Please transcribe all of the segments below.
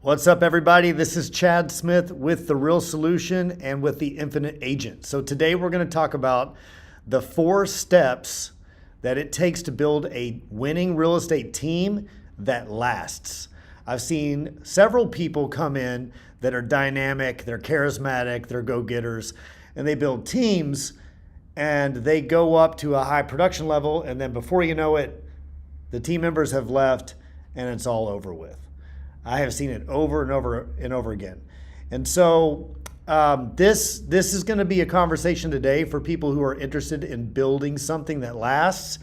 What's up, everybody? This is Chad Smith with The Real Solution and with The Infinite Agent. So today we're going to talk about the 4 steps that it takes to build a winning real estate team that lasts. I've seen several people come in that are dynamic, they're charismatic, they're go-getters, and they build teams and they go up to a high production level, and then before you know it, the team members have left and it's all over with. I have seen it over and over and over again. And so this is going to be a conversation today for people who are interested in building something that lasts.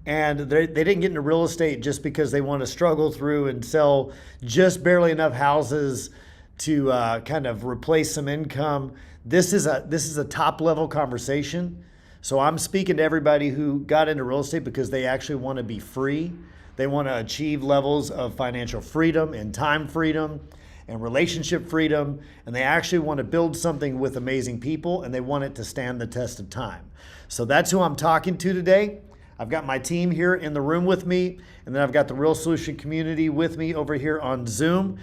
And they didn't get into real estate just because they want to struggle through and sell just barely enough houses to kind of replace some income. This is a top level conversation. So I'm speaking to everybody who got into real estate because they actually want to be free. They want to achieve levels of financial freedom and time freedom and relationship freedom. And they actually want to build something with amazing people, and they want it to stand the test of time. So that's who I'm talking to today. I've got my team here in the room with me, and then I've got the Real Solution community with me over here on Zoom.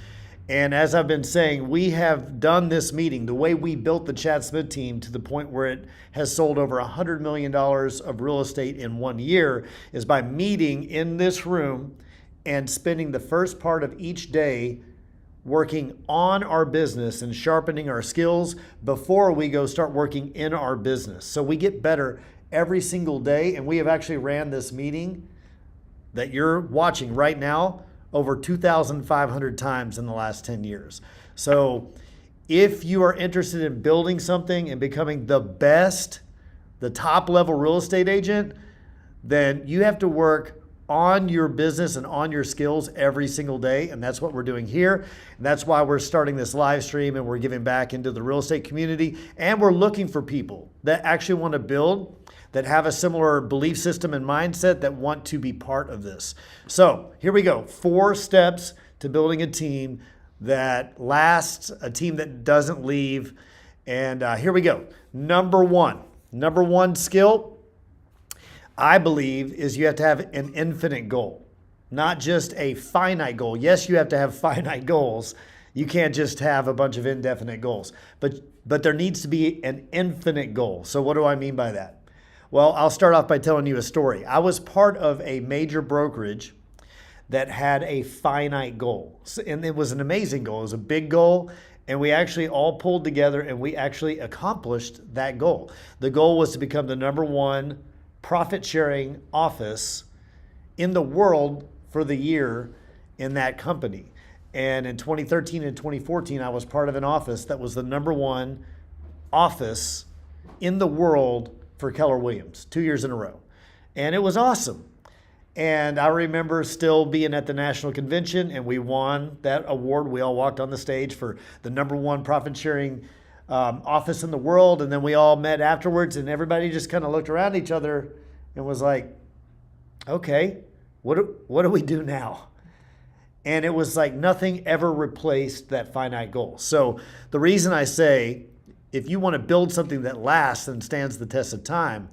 And as I've been saying, we have done this meeting, the way we built the Chad Smith team to the point where it has sold over $100 million of real estate in 1 year, is by meeting in this room and spending the first part of each day working on our business and sharpening our skills before we go start working in our business. So we get better every single day, and we have actually ran this meeting that you're watching right now over 2,500 times in the last 10 years. So if you are interested in building something and becoming the best, the top level real estate agent, then you have to work on your business and on your skills every single day. And that's what we're doing here. And that's why we're starting this live stream, and we're giving back into the real estate community. And we're looking for people that actually want to build, that have a similar belief system and mindset, that want to be part of this. So here we go. 4 steps to building a team that lasts, a team that doesn't leave. And here we go. Number one skill, I believe, is you have to have an infinite goal, not just a finite goal. Yes, you have to have finite goals. You can't just have a bunch of indefinite goals, but there needs to be an infinite goal. So what do I mean by that? Well, I'll start off by telling you a story. I was part of a major brokerage that had a finite goal. And it was an amazing goal. It was a big goal. And we actually all pulled together and we actually accomplished that goal. The goal was to become the #1 profit sharing office in the world for the year in that company. And in 2013 and 2014, I was part of an office that was the #1 office in the world for Keller Williams 2 years in a row. And it was awesome. And I remember still being at the national convention, and we won that award. We all walked on the stage for the #1 profit sharing office in the world. And then we all met afterwards, and everybody just kind of looked around each other and was like, okay, what do we do now? And it was like nothing ever replaced that finite goal. So the reason I say, if you want to build something that lasts and stands the test of time,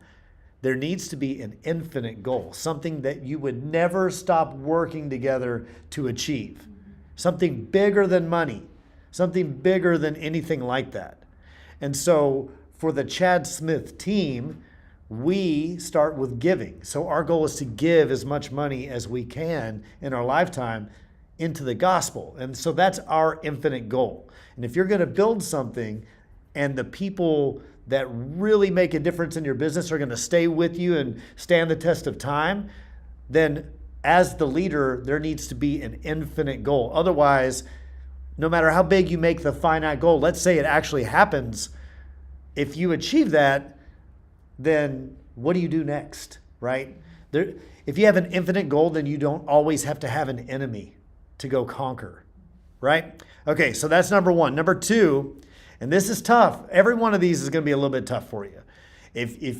there needs to be an infinite goal, something that you would never stop working together to achieve, something bigger than money, something bigger than anything like that. And so for the Chad Smith team, we start with giving. So our goal is to give as much money as we can in our lifetime into the gospel. And so that's our infinite goal. And if you're going to build something, and the people that really make a difference in your business are going to stay with you and stand the test of time, then as the leader, there needs to be an infinite goal. Otherwise, no matter how big you make the finite goal, let's say it actually happens, if you achieve that, then what do you do next, right? If you have an infinite goal, then you don't always have to have an enemy to go conquer, right? Okay, so that's #1. Number 2, and this is tough. Every one of these is going to be a little bit tough for you. If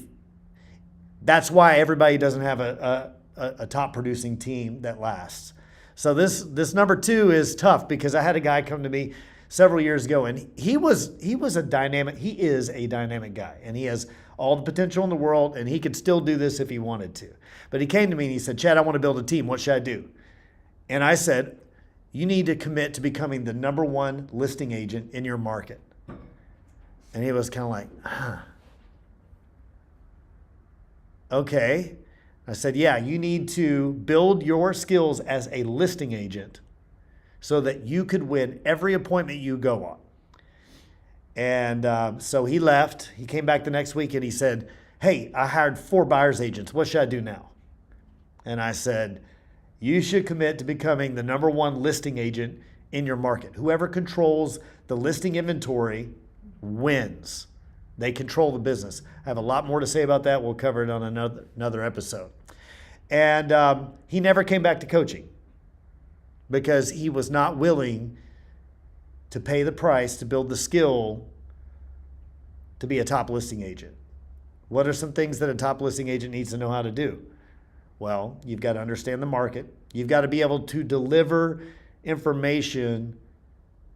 that's why everybody doesn't have a top producing team that lasts. So this #2 is tough, because I had a guy come to me several years ago, and he is a dynamic guy, and he has all the potential in the world, and he could still do this if he wanted to. But he came to me and he said, Chad, I want to build a team. What should I do? And I said, you need to commit to becoming the number one listing agent in your market. And he was kind of like, okay. I said, yeah, you need to build your skills as a listing agent so that you could win every appointment you go on. And so he left. He came back the next week and he said, hey, I hired 4 buyer's agents. What should I do now? And I said, you should commit to becoming the number one listing agent in your market. Whoever controls the listing inventory wins. They control the business. I have a lot more to say about that. We'll cover it on another episode. And he never came back to coaching because he was not willing to pay the price to build the skill to be a top listing agent. What are some things that a top listing agent needs to know how to do? Well, you've got to understand the market. You've got to be able to deliver information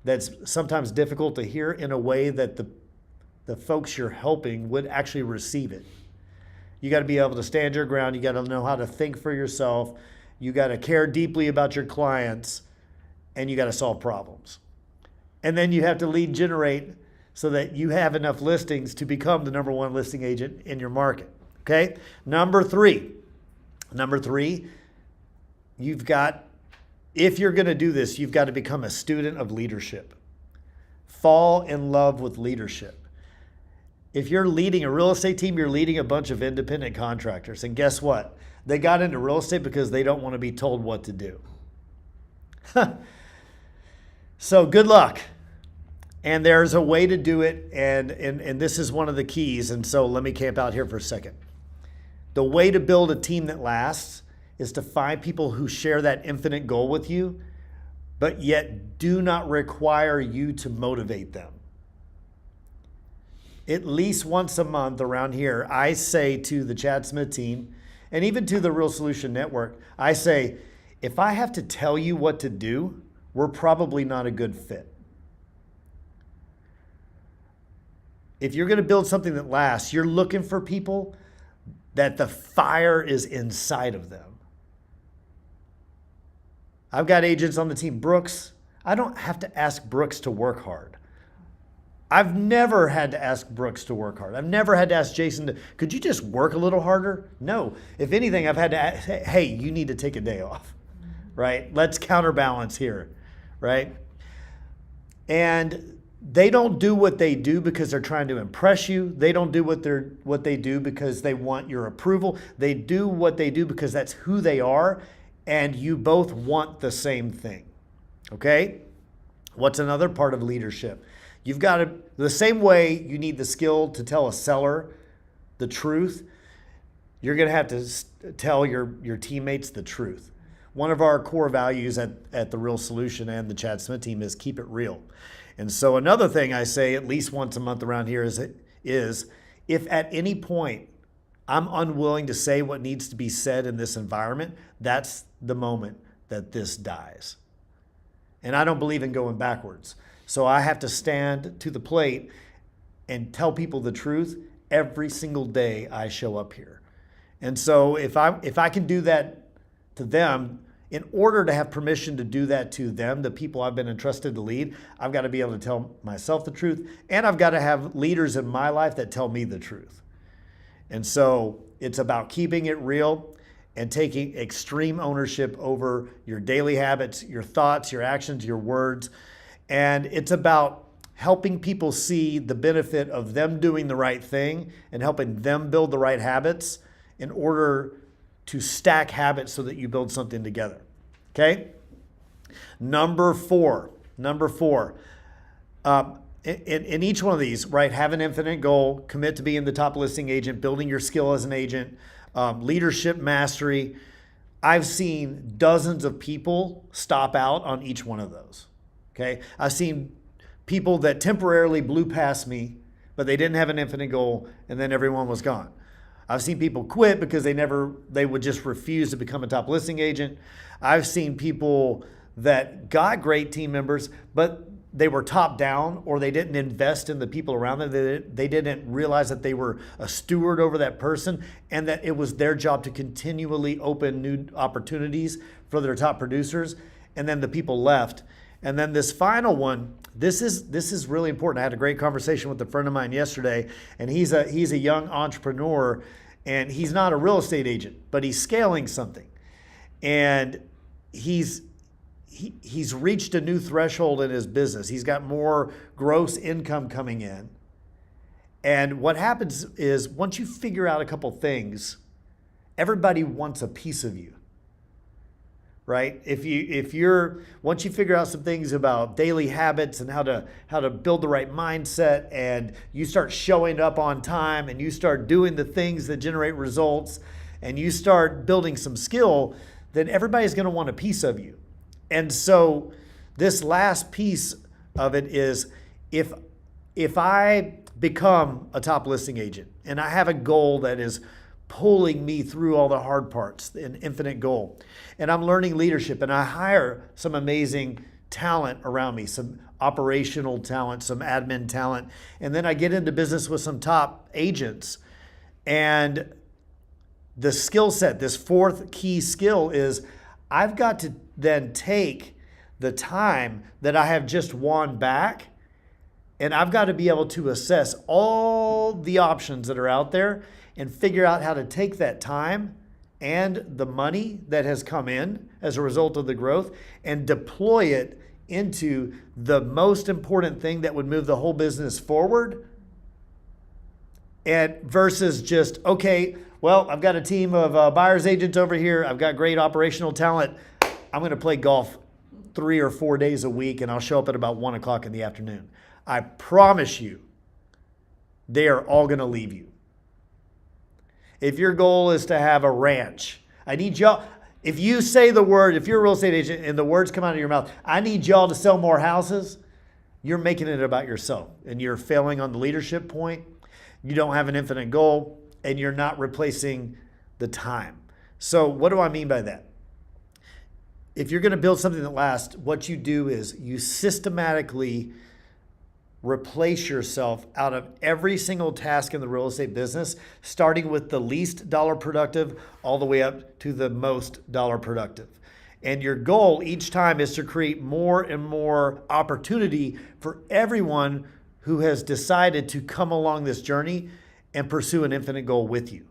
that's sometimes difficult to hear in a way that the folks you're helping would actually receive it. You got to be able to stand your ground. You got to know how to think for yourself. You got to care deeply about your clients, and you got to solve problems. And then you have to lead generate so that you have enough listings to become the number one listing agent in your market. Okay? Number three, you've got, if you're going to do this, you've got to become a student of leadership. Fall in love with leadership. If you're leading a real estate team, you're leading a bunch of independent contractors. And guess what? They got into real estate because they don't want to be told what to do. So good luck. And there's a way to do it, and this is one of the keys. And so let me camp out here for a second. The way to build a team that lasts is to find people who share that infinite goal with you, but yet do not require you to motivate them. At least once a month around here, I say to the Chad Smith team, and even to the Real Solution Network, I say, if I have to tell you what to do, we're probably not a good fit. If you're going to build something that lasts, you're looking for people that the fire is inside of them. I've got agents on the team. Brooks, I don't have to ask Brooks to work hard. I've never had to ask Brooks to work hard. I've never had to ask Jason could you just work a little harder? No. If anything, I've had to ask, hey, you need to take a day off, right? Let's counterbalance here, right? And they don't do what they do because they're trying to impress you. They don't do what they do because they want your approval. They do what they do because that's who they are, and you both want the same thing, okay? What's another part of leadership? You've got to, the same way you need the skill to tell a seller the truth, you're going to have to tell your teammates the truth. One of our core values at the Real Solution and the Chad Smith team is keep it real. And so another thing I say at least once a month around here is if at any point I'm unwilling to say what needs to be said in this environment, that's the moment that this dies. And I don't believe in going backwards. So I have to stand to the plate and tell people the truth every single day I show up here. And so if I can do that to them, in order to have permission to do that to them, the people I've been entrusted to lead, I've got to be able to tell myself the truth, and I've got to have leaders in my life that tell me the truth. And so it's about keeping it real and taking extreme ownership over your daily habits, your thoughts, your actions, your words. And it's about helping people see the benefit of them doing the right thing and helping them build the right habits in order to stack habits so that you build something together. Okay? Number four. In each one of these, right, have an infinite goal, commit to being the top listing agent, building your skill as an agent, leadership mastery. I've seen dozens of people stop out on each one of those. Okay? I've seen people that temporarily blew past me, but they didn't have an infinite goal, and then everyone was gone. I've seen people quit because they would just refuse to become a top listing agent. I've seen people that got great team members, but they were top down, or they didn't invest in the people around them. They didn't realize that they were a steward over that person and that it was their job to continually open new opportunities for their top producers. and then the people left. And then this final one, this is really important. I had a great conversation with a friend of mine yesterday, and he's a young entrepreneur, and he's not a real estate agent, but he's scaling something. And he's reached a new threshold in his business. He's got more gross income coming in. And what happens is once you figure out a couple things, everybody wants a piece of you. Right? Once you figure out some things about daily habits and how to build the right mindset, and you start showing up on time, and you start doing the things that generate results, and you start building some skill, then everybody's going to want a piece of you. And so this last piece of it is if I become a top listing agent and I have a goal that is pulling me through all the hard parts, an infinite goal, and I'm learning leadership, and I hire some amazing talent around me, some operational talent, some admin talent, and then I get into business with some top agents. And the skill set, this fourth key skill, is I've got to then take the time that I have just won back, and I've got to be able to assess all the options that are out there and figure out how to take that time and the money that has come in as a result of the growth and deploy it into the most important thing that would move the whole business forward. And versus just, okay, well, I've got a team of buyer's agents over here. I've got great operational talent. I'm going to play golf 3 or 4 days a week, and I'll show up at about 1 o'clock in the afternoon. I promise you, they are all going to leave you. If your goal is to have a ranch, I need y'all, if you say the word, if you're a real estate agent and the words come out of your mouth, I need y'all to sell more houses, you're making it about yourself, and you're failing on the leadership point. You don't have an infinite goal, and you're not replacing the time. So what do I mean by that? If you're going to build something that lasts, what you do is you systematically replace yourself out of every single task in the real estate business, starting with the least dollar productive all the way up to the most dollar productive. And your goal each time is to create more and more opportunity for everyone who has decided to come along this journey and pursue an infinite goal with you.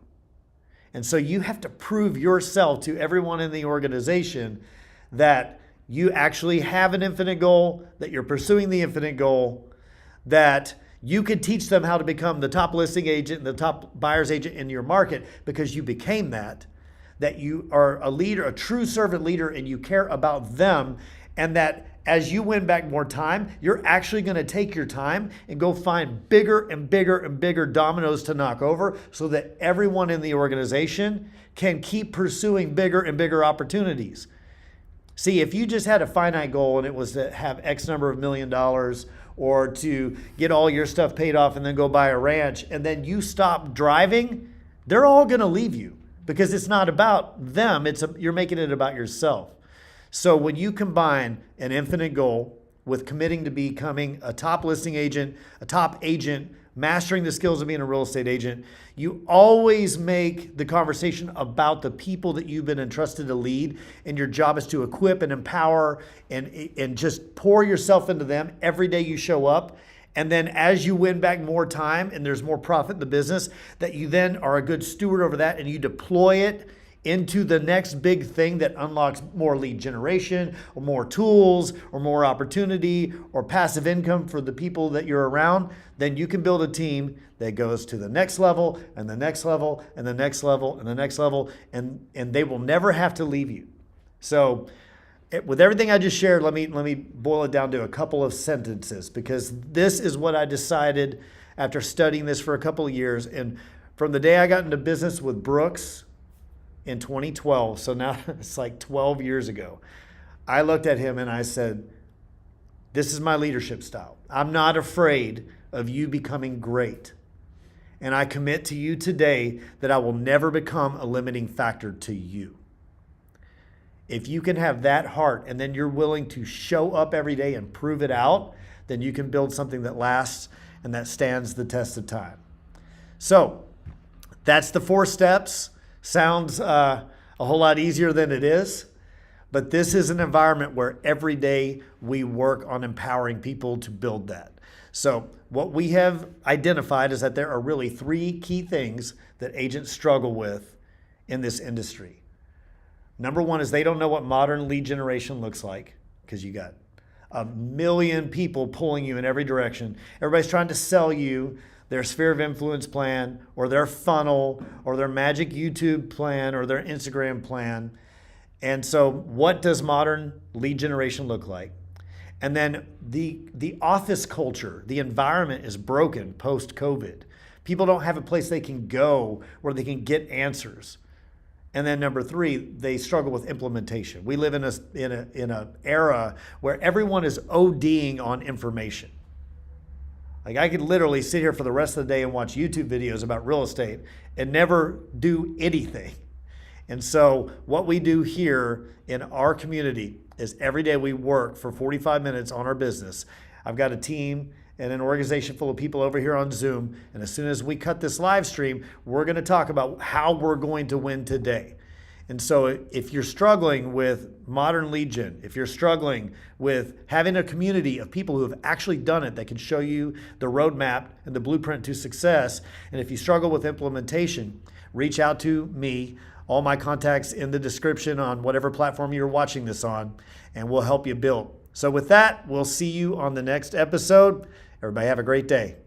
And so you have to prove yourself to everyone in the organization that you actually have an infinite goal, that you're pursuing the infinite goal, that you can teach them how to become the top listing agent and the top buyer's agent in your market because you became that you are a leader, a true servant leader, and you care about them, and that as you win back more time, you're actually going to take your time and go find bigger and bigger and bigger dominoes to knock over so that everyone in the organization can keep pursuing bigger and bigger opportunities. See, if you just had a finite goal and it was to have X number of $1 million or to get all your stuff paid off and then go buy a ranch, and then you stop driving, they're all going to leave you because it's not about them. You're making it about yourself. So when you combine an infinite goal with committing to becoming a top listing agent, a top agent, mastering the skills of being a real estate agent, you always make the conversation about the people that you've been entrusted to lead, and your job is to equip and empower and just pour yourself into them every day you show up. And then as you win back more time and there's more profit in the business, that you then are a good steward over that and you deploy it into the next big thing that unlocks more lead generation or more tools or more opportunity or passive income for the people that you're around, then you can build a team that goes to the next level and the next level and the next level and the next level, and they will never have to leave you. So with everything I just shared, let me boil it down to a couple of sentences, because this is what I decided after studying this for a couple of years. And from the day I got into business with Brooks in 2012, so now it's like 12 years ago, I looked at him and I said, this is my leadership style. I'm not afraid of you becoming great. And I commit to you today that I will never become a limiting factor to you. If you can have that heart and then you're willing to show up every day and prove it out, then you can build something that lasts and that stands the test of time. So that's the 4 steps. Sounds a whole lot easier than it is. But this is an environment where every day we work on empowering people to build that. So what we have identified is that there are really three key things that agents struggle with in this industry. Number one is they don't know what modern lead generation looks like, because you got a million people pulling you in every direction. Everybody's trying to sell you their sphere of influence plan or their funnel or their magic YouTube plan or their Instagram plan. And so what does modern lead generation look like? And then the office culture, the environment is broken post-COVID. People don't have a place they can go where they can get answers. And then number three, they struggle with implementation. We live in a era where everyone is ODing on information. Like I could literally sit here for the rest of the day and watch YouTube videos about real estate and never do anything. And so what we do here in our community is every day we work for 45 minutes on our business. I've got a team and an organization full of people over here on Zoom. And as soon as we cut this live stream, we're going to talk about how we're going to win today. And so if you're struggling with modern lead gen, if you're struggling with having a community of people who have actually done it that can show you the roadmap and the blueprint to success, and if you struggle with implementation, reach out to me. All my contacts in the description on whatever platform you're watching this on, and we'll help you build. So with that, we'll see you on the next episode. Everybody have a great day.